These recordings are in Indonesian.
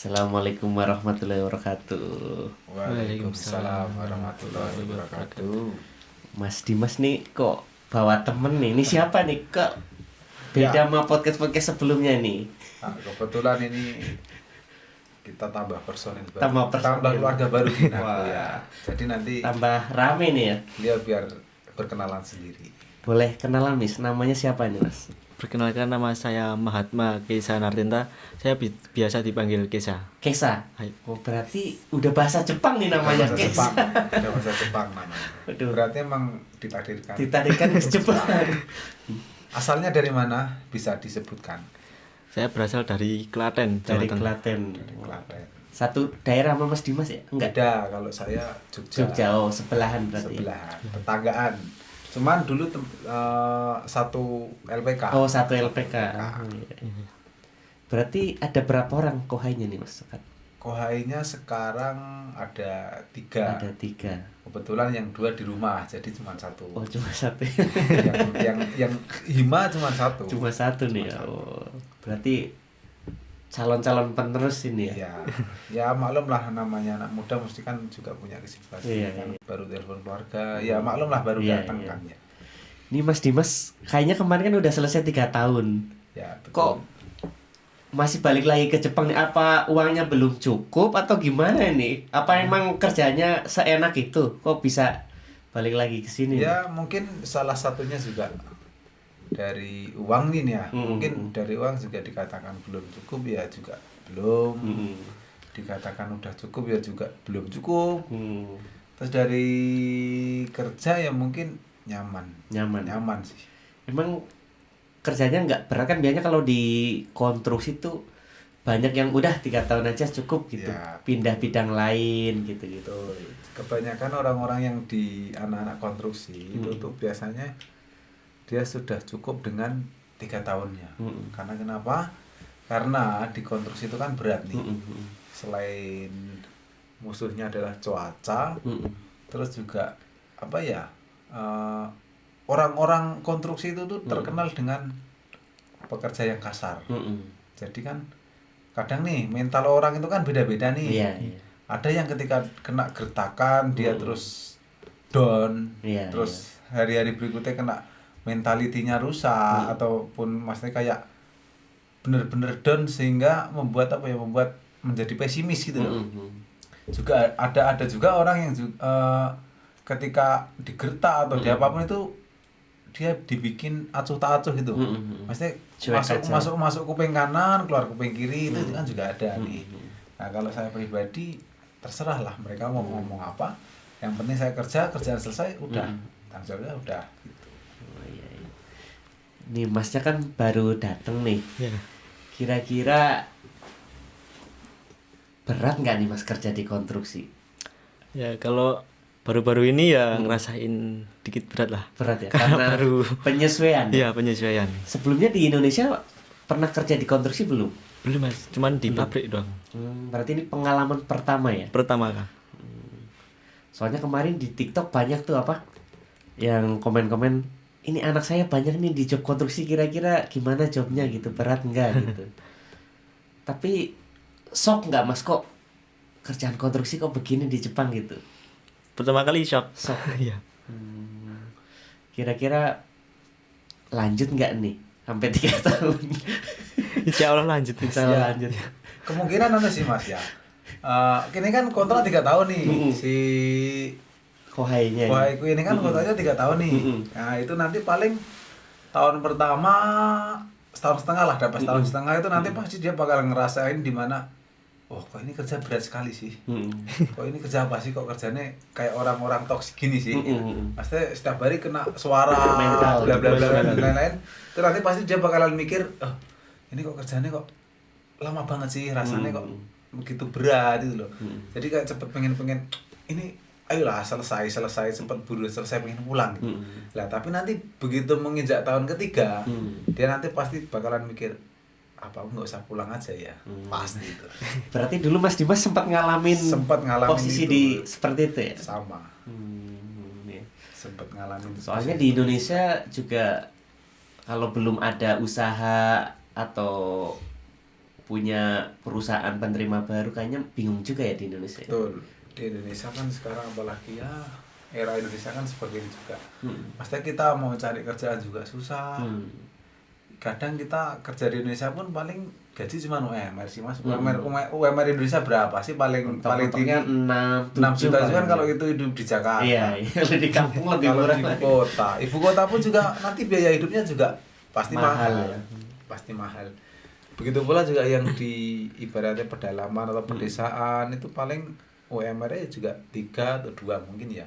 Assalamualaikum warahmatullahi wabarakatuh. Waalaikumsalam warahmatullahi wabarakatuh. Mas Dimas nih kok bawa temen nih? Ini siapa nih? Kok beda Ya, sama podcast-podcast sebelumnya nih? nah, kebetulan ini kita tambah personil baru, Tambah personil. keluarga baru di Nago Wah. ya. Jadi nanti Tambah rame nih ya. dia biar berkenalan sendiri. Boleh kenalan Miss, namanya siapa nih Mas? Perkenalkan, nama saya Mahatma Kesa Nartinta. Saya biasa dipanggil Kesa. Kesa. Hai. Oh berarti udah bahasa Jepang nih namanya Bahasa Kesa. Jepang, ada bahasa Jepang namanya. Aduh. Berarti emang ditakdirkan. Ditarikan ke Jepang. Asalnya dari mana bisa disebutkan? Saya berasal dari Klaten, Jawa Dari Tengah. Klaten. Dari Klaten. Satu daerah sama Mas Dimas ya? Enggak. Beda kalau saya Jogja. Jogja, oh sebelahan berarti. Sebelahan, tetanggaan. Cuman dulu satu LPK. Oh satu LPK. LPK. Oh, iya. Berarti ada berapa orang kohainya nih Mas? Kohainya sekarang ada 3. Ada 3. Kebetulan yang 2 di rumah, jadi cuma 1. Oh cuma satu. yang hima cuma 1. Cuma satu nih ya. Cuma satu. Oh, berarti calon-calon penerus ini ya. Iya. Ya maklum lah, namanya anak muda mesti kan juga punya kesibukan. Iya, Kan iya. baru telepon keluarga. Ya maklum lah, baru Iya, datang iya. kan ya. Ini Mas Dimas kayaknya kemarin kan udah selesai 3 tahun. Ya betul. Kok masih balik lagi ke Jepang nih? Apa uangnya belum cukup atau gimana nih? Apa emang kerjanya seenak itu? Kok bisa balik lagi ke sini? Ya mungkin salah satunya juga dari uang nih ya. Mungkin dari uang juga dikatakan belum cukup ya juga belum. Mm-mm. Dikatakan udah cukup ya juga belum cukup. Hmm, Terus dari kerja ya mungkin nyaman nyaman. sih. Emang kerjanya nggak berat kan, biasanya kalau di konstruksi tuh banyak yang udah 3 tahun aja cukup gitu, Ya. pindah bidang lain gitu. Kebanyakan orang-orang yang di anak-anak konstruksi itu tuh biasanya dia sudah cukup dengan 3 tahunnya. Mm-mm. Karena kenapa? Karena di konstruksi itu kan berat nih. Mm-mm. Selain musuhnya adalah cuaca, Mm-mm. terus juga apa ya? Orang-orang konstruksi itu tuh terkenal dengan pekerja yang kasar. Mm-mm. Jadi kan kadang nih mental orang itu kan beda-beda nih. Iya, iya. Ada yang ketika kena gertakan dia terus down, Iya, terus hari-hari berikutnya kena mentalitinya rusak ataupun maksudnya kayak bener-bener down sehingga membuat membuat menjadi pesimis gitu loh. Mm-mm. Juga ada juga orang yang ketika digertak atau diapapun itu dia dibikin acuh tak acuh gitu. Maksudnya Cuek aja. masuk kuping kanan, keluar kuping kiri, itu kan juga ada nih. Nah, kalau saya pribadi terserah lah mereka mau ngomong apa. Yang penting saya kerjaan selesai udah. Tanggung jawabnya udah gitu. Oh, iya, iya. Nih Masnya kan baru dateng nih. Ya. Kira-kira berat nggak nih Mas kerja di konstruksi? Ya, kalau baru-baru ini ya ngerasain dikit berat lah. Berat ya Karena karena baru penyesuaian. Iya, penyesuaian. Sebelumnya di Indonesia pernah kerja di konstruksi belum? Belum, Mas. Cuman di pabrik doang. Berarti ini pengalaman pertama ya? Pertama kan. Soalnya kemarin di TikTok banyak tuh apa yang komen-komen, ini anak saya banyak nih di job konstruksi, kira-kira gimana jobnya gitu, berat nggak gitu. Tapi shock nggak Mas, kok kerjaan konstruksi kok begini di Jepang gitu? Pertama kali shock. Shock. Iya. Kira-kira lanjut nggak nih sampai 3 tahun? Insya Allah lanjut. Insya Allah lanjut. Kemungkinan ada sih Mas ya. Kini kan kontrak 3 tahun nih. Si Kohainya. Wahaiku ini kan kontraknya 3 tahun nih. Nah, itu nanti paling tahun pertama setahun setengah lah, dapat setahun setengah itu nanti pasti dia bakal ngerasain di mana, oh kok ini kerja berat sekali sih. Kok ini kerja apa sih, kok kerjanya kayak orang-orang toksik gini sih. Maksudnya setiap hari kena suara Mental, bla bla bla gitu. dan lain-lain. Itu nanti pasti dia bakalan mikir, oh ini kok kerjanya kok lama banget sih, rasanya kok begitu berat itu loh. Jadi kayak cepet pengen ini ayolah selesai cepet buru selesai, pengen pulang gitu. Lah tapi nanti begitu menginjak tahun ketiga dia nanti pasti bakalan mikir, apa aku nggak usah pulang aja ya. Pasti itu Berarti dulu Mas Dimas sempat ngalamin posisi itu. di seperti itu ya? Sama Iya. sempet ngalamin itu. Soalnya di Indonesia juga kalau belum ada usaha atau punya perusahaan penerima baru kayaknya bingung juga ya di Indonesia. Betul. Di Indonesia kan sekarang apalagi ya era Indonesia kan seperti ini juga. Maksudnya kita mau cari kerjaan juga susah. Kadang kita kerja di Indonesia pun paling gaji cuma UMR sih Mas. UMR Indonesia berapa sih paling tinggi? 6 juta juga kan kalau itu hidup di Jakarta. Iya, kalau di kampung lebih Kalau murah di lagi. kota. Ibu kota pun juga nanti biaya hidupnya juga pasti Mahal, mahal. ya. Pasti mahal. Begitu pula juga yang di ibaratnya pedalaman atau pedesaan itu paling UMR-nya juga 3 atau 2 mungkin ya.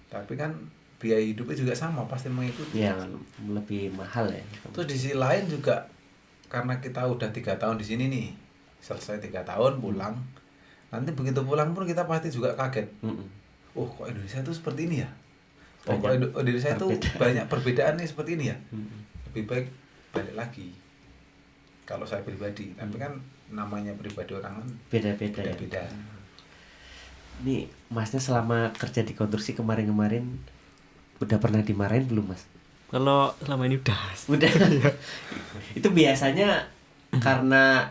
Tapi kan biaya hidupnya juga sama pasti mengikuti. Iya, lebih mahal ya. Terus di sisi lain juga karena kita udah 3 tahun di sini nih, selesai 3 tahun pulang, nanti begitu pulang pun kita pasti juga kaget. Oh kok Indonesia itu seperti ini ya? Oh kok Indonesia itu banyak perbedaan nih seperti ini ya? Lebih baik balik lagi. Kalau saya pribadi, tapi kan namanya pribadi orang kan Beda-beda ya. beda-beda. Ini Masnya selama kerja di konstruksi kemarin-kemarin udah pernah dimarahin belum Mas? Kalau selama ini udah. Udah. Itu biasanya karena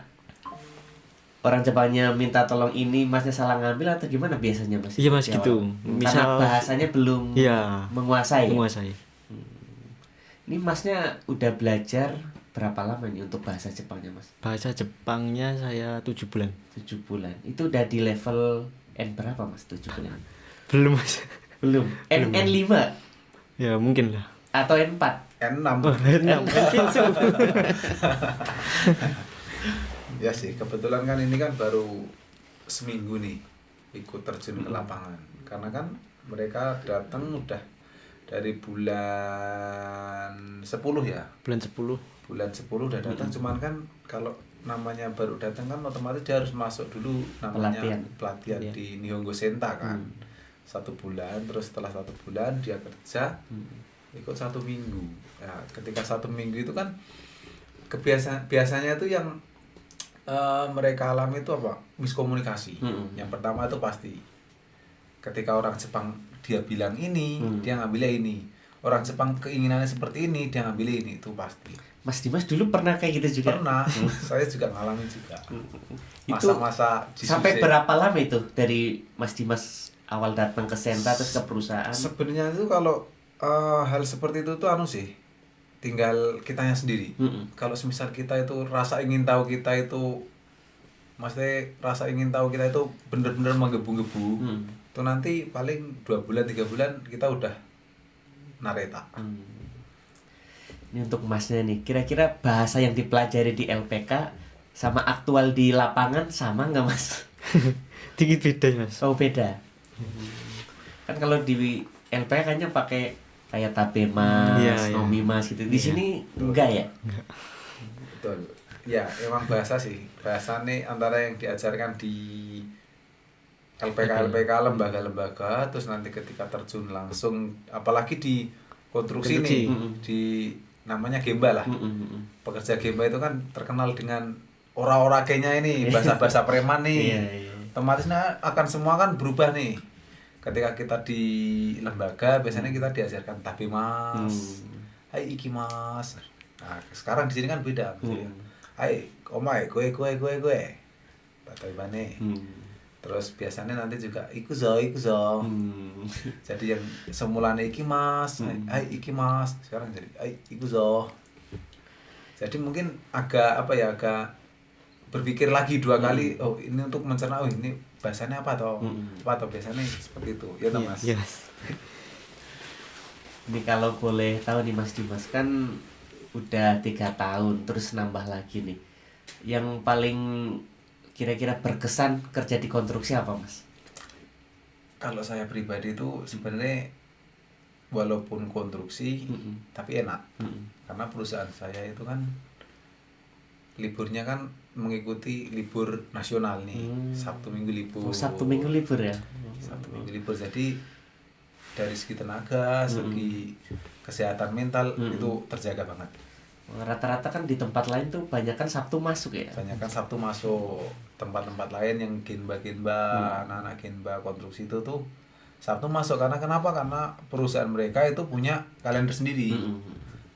orang Jepangnya minta tolong ini Masnya salah ngambil atau gimana biasanya Mas? Iya Mas Di gitu. awal? Karena bahasanya belum Iya, menguasai. menguasai. Ini Masnya udah belajar berapa lama nih untuk bahasa Jepangnya Mas? Bahasa Jepangnya saya 7 bulan. 7 bulan. Itu udah di level N berapa Mas 7 bulan? Belum Mas. Belum. Belum. N5 Ya mungkin lah. atau N4? N6. Oh, 6 Kinsu. Ya sih, kebetulan kan ini kan baru seminggu nih ikut terjun ke lapangan. Karena kan mereka datang udah dari bulan 10 ya. Bulan 10. Bulan 10 udah datang, cuman kan kalau namanya baru datang kan otomatis dia harus masuk dulu namanya pelatihan Iya. di Nihongo Senta kan. 1 bulan, terus setelah 1 bulan dia kerja ikut 1 minggu. Nah, ketika 1 minggu itu kan biasanya itu yang mereka alami itu apa? Miskomunikasi. Yang pertama itu pasti ketika orang Jepang dia bilang ini, dia ngambilnya ini. Orang Jepang keinginannya seperti ini, dia ngambilnya ini, itu pasti. Mas Dimas dulu pernah kayak gitu juga? Pernah, saya juga ngalamin juga. Itu Masa-masa sampai Jisuse. berapa lama itu dari Mas Dimas awal datang ke Senta terus ke perusahaan? Sebenarnya itu kalau hal seperti itu tuh anu sih, tinggal kitanya sendiri. Kalau semisal kita itu rasa ingin tahu kita itu, maksudnya rasa ingin tahu kita itu bener-bener menggebu-gebu, itu nanti paling 2 bulan 3 bulan kita udah nareta. Ini untuk Masnya nih, kira-kira bahasa yang dipelajari di LPK sama aktual di lapangan sama nggak Mas? Dikit beda Mas. Oh beda. Kan kalau di LPK kayaknya pakai kayak tabemas, Iya, iya. nomimas gitu. Di sini enggak ya? Betul. Ya, emang bahasa sih. Bahasa nih antara yang diajarkan di LPK lembaga-lembaga, terus nanti ketika terjun langsung, apalagi di konstruksi nih, di namanya Gemba lah. Pekerja Gemba itu kan terkenal dengan ora-ora-kenya ini, bahasa-bahasa preman nih. Iya. Otomatisnya akan semua kan berubah nih. Ketika kita di lembaga, biasanya kita diajarkan tabemas. Hai ikimas. Nah, sekarang di sini kan beda. Hai, omae, gue. Tatabane. Terus biasanya nanti juga ikuzo. Jadi yang semulanya ikimas, hai ikimas, sekarang jadi hai ikuzo. Jadi mungkin agak berpikir lagi 2 kali, oh ini untuk mencerna, oh ini bahasanya apa toh? Apa toh biasanya seperti itu. Ya toh, Mas. Iya Mas. Ini kalau boleh tahu nih Mas Dimas, kan udah 3 tahun terus nambah lagi nih. Yang paling kira-kira berkesan kerja di konstruksi apa Mas? Kalau saya pribadi itu sebenarnya walaupun konstruksi tapi enak. Karena perusahaan saya itu kan liburnya kan mengikuti libur nasional nih. Sabtu Minggu libur. Oh, Sabtu Minggu libur ya? Sabtu Minggu libur, jadi dari segi tenaga, segi kesehatan mental itu terjaga banget. Rata-rata kan di tempat lain tuh banyak kan Sabtu masuk ya? Banyak kan Sabtu masuk. Tempat-tempat lain yang genba, anak-anak genba konstruksi itu tuh Sabtu masuk. Karena kenapa? Karena perusahaan mereka itu punya kalender sendiri.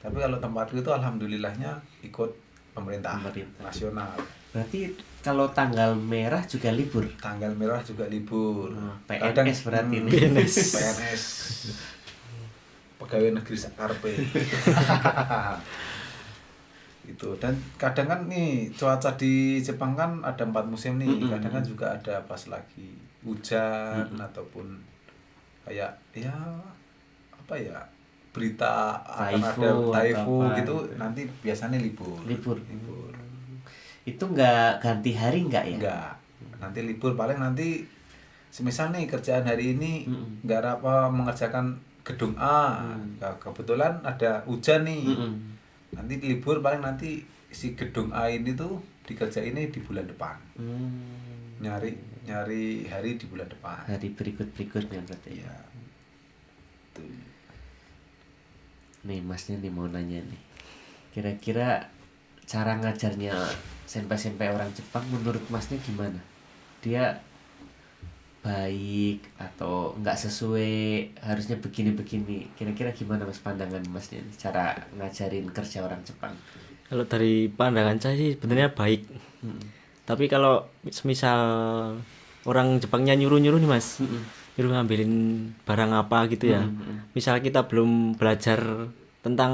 Tapi kalau tempatku itu alhamdulillahnya ikut pemerintah nasional. Berarti kalau tanggal merah juga libur. Tanggal merah juga libur. PNS berarti ini. PNS. Pegawai negeri sakarpe. Itu. Dan kadang kan nih cuaca di Jepang kan ada 4 musim nih. Kadang kan juga ada pas lagi hujan ataupun kayak ya apa ya, berita akan ada typhoon gitu, nanti biasanya libur. Itu nggak ganti hari nggak ya? Nggak, nanti libur paling nanti semisal nih kerjaan hari ini nggak apa mengerjakan gedung A, kebetulan ada hujan nih, nanti libur paling nanti si gedung A ini tuh dikerjain di bulan depan, nyari hari di bulan depan, hari berikutnya berarti ya. Tuh. Nih masnya nih mau nanya nih, kira-kira cara ngajarnya senpai-senpai orang Jepang menurut masnya gimana? Dia baik atau nggak sesuai, harusnya begini-begini, kira-kira gimana mas pandangan masnya nih, cara ngajarin kerja orang Jepang? Kalau dari pandangan saya sih sebenarnya baik. Tapi kalau misal orang Jepangnya nyuruh-nyuruh nih mas, nyuruh ngambilin barang apa gitu ya, misal kita belum belajar tentang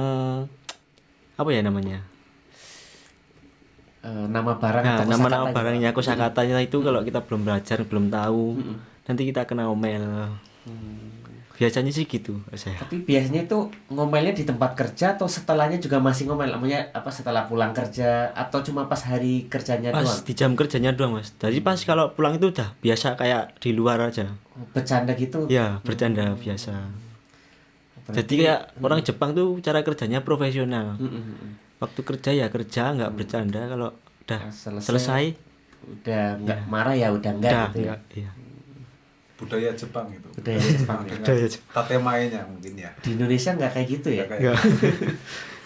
apa ya namanya, nama barang nah, atau nama-nama barangnya, kosakatanya itu kalau kita belum belajar, belum tahu, nanti kita kena omel. Biasanya sih gitu saya. Tapi biasanya itu ngomelnya di tempat kerja atau setelahnya juga masih ngomel, namanya apa, setelah pulang kerja atau cuma pas hari kerjanya Pas doang? di jam kerjanya doang mas. Jadi pas kalau pulang itu udah biasa kayak di luar aja. Bercanda gitu? Ya bercanda biasa. Berarti, Jadi kayak orang Jepang tuh cara kerjanya profesional. Waktu kerja ya kerja, nggak bercanda. Kalau udah selesai udah nggak marah ya udah enggak udah gitu ya. enggak, iya. Budaya Jepang itu. Budaya Jepang ya. Tate mainnya mungkin ya. Di Indonesia nggak kayak gitu ya? Nggak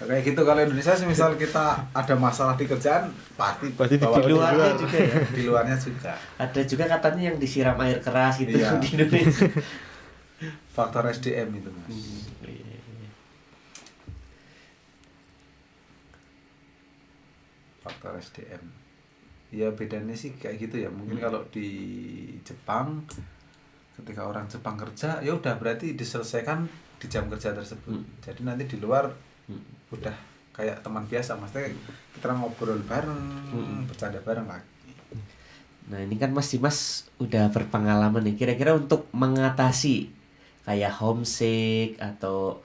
kayak gitu. Kalau Indonesia sih misal kita ada masalah di kerjaan pasti bawa di luarnya juga ya. Di luarnya juga. Ada juga katanya yang disiram air keras gitu Iya. di Indonesia. Faktor SDM itu mas. Faktor SDM. Ya bedanya sih kayak gitu ya. Mungkin kalau di Jepang ketika orang Jepang kerja ya udah berarti diselesaikan di jam kerja tersebut. Jadi nanti di luar udah kayak teman biasa, maksudnya kita ngobrol bareng, bercanda bareng lagi. Nah ini kan Mas Dimas udah berpengalaman nih, kira-kira untuk mengatasi kayak homesick atau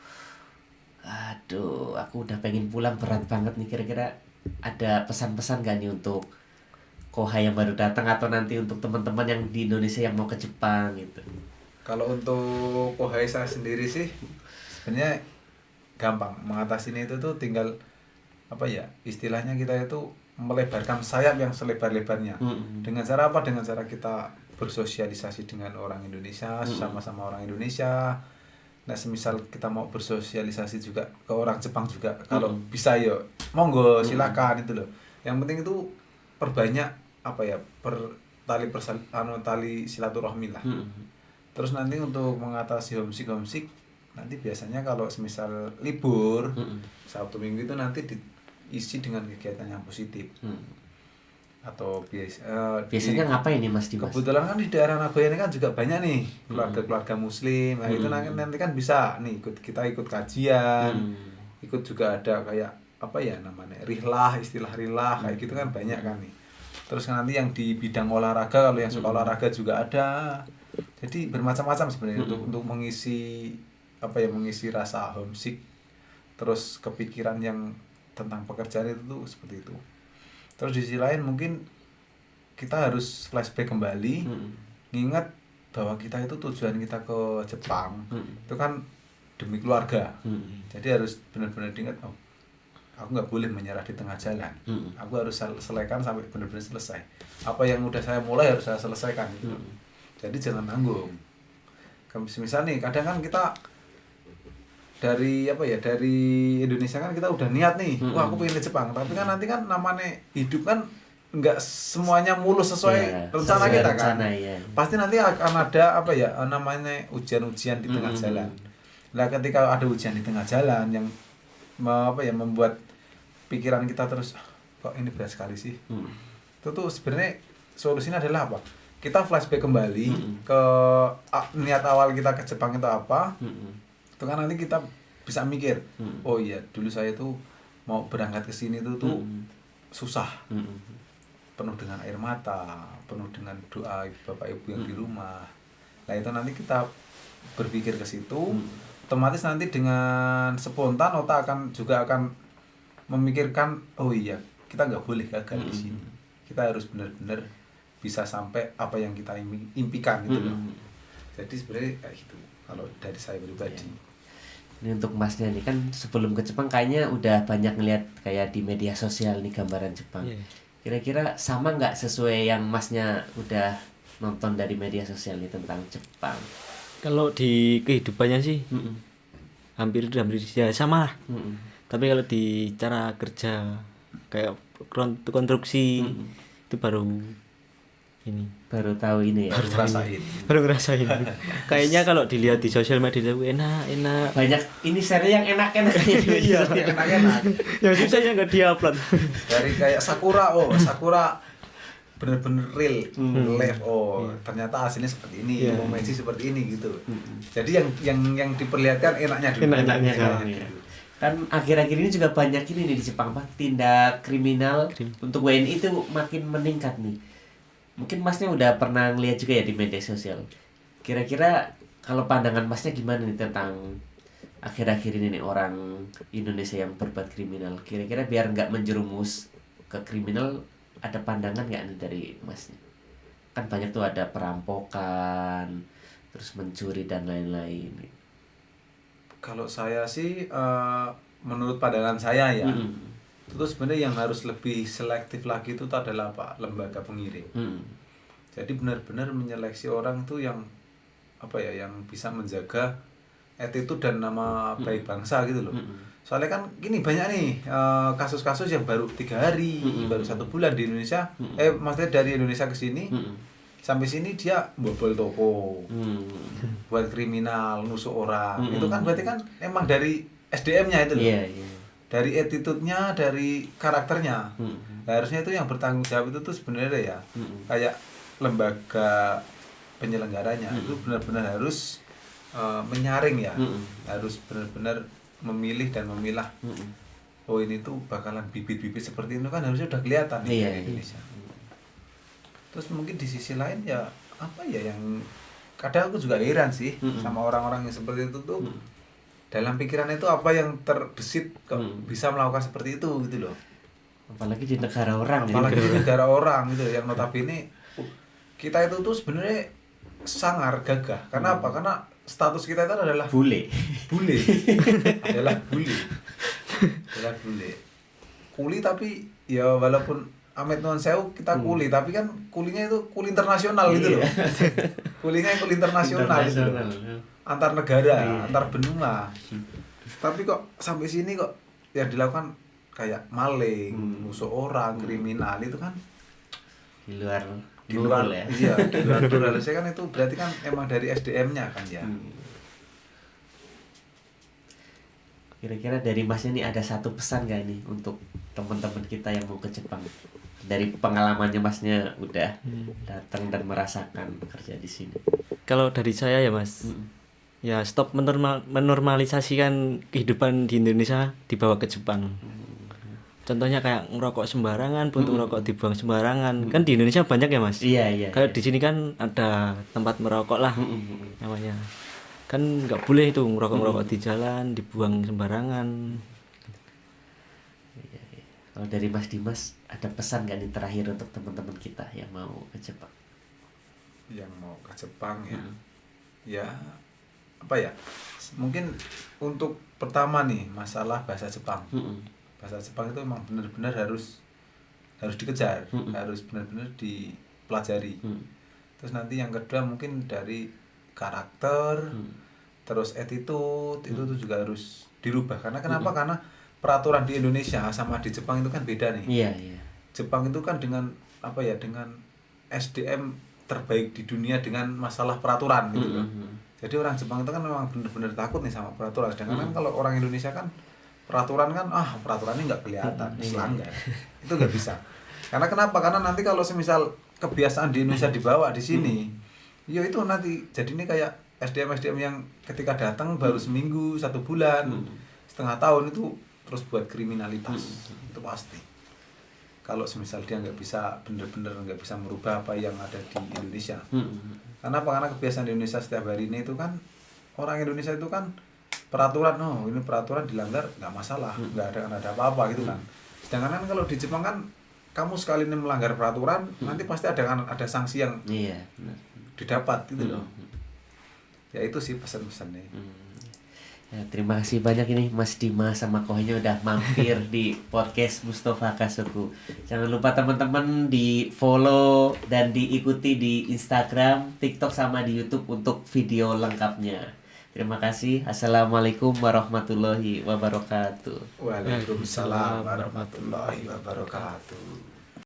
aduh aku udah pengen pulang berat banget nih, kira-kira ada pesan-pesan gak nih untuk Koha yang baru datang atau nanti untuk teman-teman yang di Indonesia yang mau ke Jepang gitu? Kalau untuk Kohai saya sendiri sih sebenarnya gampang mengatasinya, itu tuh tinggal apa ya, istilahnya kita itu melebarkan sayap yang selebar-lebarnya. Dengan cara apa? Dengan cara kita bersosialisasi dengan orang Indonesia, sama-sama orang Indonesia. Nah semisal kita mau bersosialisasi juga ke orang Jepang juga, kalau bisa ya monggo silakan itu loh. Yang penting itu perbanyak apa ya, tali silaturahmi lah. Terus nanti untuk mengatasi homesick nanti biasanya kalau semisal libur Sabtu Minggu itu nanti diisi dengan kegiatan yang positif. Atau biasanya ngapain nih Mas Dimas? Kebetulan kan di daerah Nagoya ini kan juga banyak nih keluarga-keluarga muslim. Nah itu nanti kan bisa nih kita ikut kajian, ikut juga ada kayak apa ya namanya, istilah rihlah kayak gitu kan banyak kan nih. Terus nanti yang di bidang olahraga, kalau yang suka olahraga juga ada. Jadi bermacam-macam sebenarnya untuk mengisi apa ya, mengisi rasa homesick, terus kepikiran yang tentang pekerjaan itu tuh seperti itu. Terus di sisi lain mungkin kita harus flashback kembali, ngingat bahwa kita itu tujuan kita ke Jepang itu kan demi keluarga. Jadi harus benar-benar diingat, oh aku nggak boleh menyerah di tengah jalan. Aku harus selesaikan sampai benar-benar selesai. Apa yang udah saya mulai harus saya selesaikan gitu. Jadi jangan tanggung. Misal nih kadang kan kita dari apa ya, dari Indonesia kan kita udah niat nih, wah aku pengen ke Jepang, tapi kan nanti kan namanya hidup kan nggak semuanya mulus sesuai rencana kita kan. Pasti nanti akan ada apa ya namanya ujian-ujian di tengah jalan. Nah ketika ada ujian di tengah jalan yang apa ya membuat pikiran kita terus kok ini berat sekali sih. Itu tuh sebenarnya solusinya adalah apa? Kita flashback kembali ke niat awal kita ke Jepang itu apa. Itu kan nanti kita bisa mikir, oh iya dulu saya tuh mau berangkat ke sini tuh susah, penuh dengan air mata, penuh dengan doa bapak ibu yang di rumah. Nah itu nanti kita berpikir ke situ, otomatis nanti dengan spontan otak juga akan memikirkan, oh iya kita nggak boleh gagal di sini, kita harus benar-benar bisa sampai apa yang kita impikan gitu loh. Jadi sebenarnya kayak gitu kalau dari saya pribadi. Ini untuk Masnya nih, kan sebelum ke Jepang kayaknya udah banyak ngeliat kayak di media sosial nih gambaran Jepang. Kira-kira sama nggak sesuai yang Masnya udah nonton dari media sosial nih tentang Jepang? Kalau di kehidupannya sih hampir ya sama lah. Tapi kalau di cara kerja kayak konstruksi itu baru tahu ini ya. Baru ngerasain. Kayaknya kalau dilihat di sosial media itu enak. Banyak ini seri yang enak-enak. Iya, enak-enak. Yang susahnya nggak diupload. Dari kayak Sakura bener-bener real, live. Ternyata hasilnya seperti ini, Momomechi seperti ini gitu. Jadi yang diperlihatkan enaknya dulu. Enaknya ya. Kan akhir-akhir ini juga banyak ini nih di Jepang, tindak kriminal untuk WNI itu makin meningkat nih. Mungkin Masnya udah pernah ngeliat juga ya di media sosial. Kira-kira kalau pandangan Masnya gimana nih tentang akhir-akhir ini nih orang Indonesia yang berbuat kriminal? Kira-kira biar nggak menjerumus ke kriminal, ada pandangan nggak nih dari Masnya? Kan banyak tuh ada perampokan, terus mencuri dan lain-lain. Kalau saya sih menurut pandangan saya ya, itu sebenarnya yang harus lebih selektif lagi itu adalah apa? Lembaga pengirim. Jadi benar-benar menyeleksi orang tuh yang apa ya, yang bisa menjaga attitude dan nama baik bangsa gitu loh. Soalnya kan gini banyak nih kasus-kasus yang baru 3 hari, baru 1 bulan di Indonesia. Maksudnya dari Indonesia ke sini, sampai sini dia bobol toko, buat kriminal, nusuk orang. Itu kan berarti kan emang dari SDM-nya itu loh. Dari attitude-nya, dari karakternya. Nah, harusnya itu yang bertanggung jawab itu tuh sebenarnya ya kayak lembaga penyelenggaranya itu benar-benar harus menyaring ya, harus benar-benar memilih dan memilah. Oh ini tuh bakalan bibit-bibit seperti itu kan harusnya udah kelihatan di Indonesia. Terus mungkin di sisi lain ya apa ya yang kadang aku juga heran sih sama orang-orang yang seperti itu tuh. Dalam pikiran itu apa yang terbesit kok bisa melakukan seperti itu gitu loh. Apalagi di negara orang. Apalagi di negara orang gitu yang notabene kita itu tuh sebenarnya sangar gagah. Karena apa? Karena status kita itu adalah bule. adalah bule. Kuli tapi ya walaupun Amit nuwun sewu kita kuli, tapi kan kulinya itu kuli internasional gitu loh. Kulinya kuli internasional gitu loh. Antar negara, antar benua. Tapi kok sampai sini kok yang dilakukan kayak maling, nusuk orang, kriminal itu kan di luar ya. Iya, di luar harusnya kan itu berarti kan emang dari SDM-nya kan ya. Kira-kira dari Masnya ini ada satu pesan gak nih untuk teman-teman kita yang mau ke Jepang? Dari pengalamannya Masnya udah datang dan merasakan kerja di sini. Kalau dari saya ya Mas, ya stop menormalisasikan kehidupan di Indonesia dibawa ke Jepang. Contohnya kayak ngerokok sembarangan, puntung rokok dibuang sembarangan. Kan di Indonesia banyak ya Mas. Iya. Kayak di sini kan ada tempat merokok lah namanya. Kan nggak boleh itu ngerokok di jalan, dibuang sembarangan. Kalau dari Mas Dimas ada pesan nggak nih terakhir untuk teman-teman kita yang mau ke Jepang? Yang mau ke Jepang ya, ya apa ya? Mungkin untuk pertama nih masalah bahasa Jepang. Bahasa Jepang itu memang benar-benar harus dikejar, harus benar-benar dipelajari. Terus nanti yang kedua mungkin dari karakter, terus attitude itu tuh juga harus dirubah. Karena kenapa? Karena peraturan di Indonesia sama di Jepang itu kan beda nih. Iya. Jepang itu kan dengan apa ya, dengan SDM terbaik di dunia dengan masalah peraturan gitu loh. Jadi orang Jepang itu kan memang benar-benar takut nih sama peraturan. Sedangkan kan kalau orang Indonesia kan peraturan kan peraturannya nggak kelihatan, selanggar. Itu nggak bisa. Karena kenapa? Karena nanti kalau semisal kebiasaan di Indonesia dibawa di sini, ya itu nanti jadi ini kayak SDM yang ketika datang baru seminggu, 1 bulan, setengah tahun itu terus buat kriminalitas. Itu pasti. Kalau semisal dia nggak bisa bener-bener nggak bisa merubah apa yang ada di Indonesia. Karena apa? Karena kebiasaan di Indonesia setiap hari ini itu kan orang Indonesia itu kan peraturan, oh ini peraturan dilanggar nggak masalah, nggak ada apa-apa gitu kan. Sedangkan kan kalau di Jepang kan kamu sekali ini melanggar peraturan, nanti pasti ada sanksi yang Iya, benar. didapat gitu loh. Ya itu sih pesan-pesannya. Ya, terima kasih banyak ini Mas Dimas sama Kohnya udah mampir di podcast Mustafa Kasuku. Jangan lupa teman-teman di follow dan diikuti di Instagram, TikTok sama di YouTube untuk video lengkapnya. Terima kasih. Assalamualaikum warahmatullahi wabarakatuh. Waalaikumsalam warahmatullahi wabarakatuh.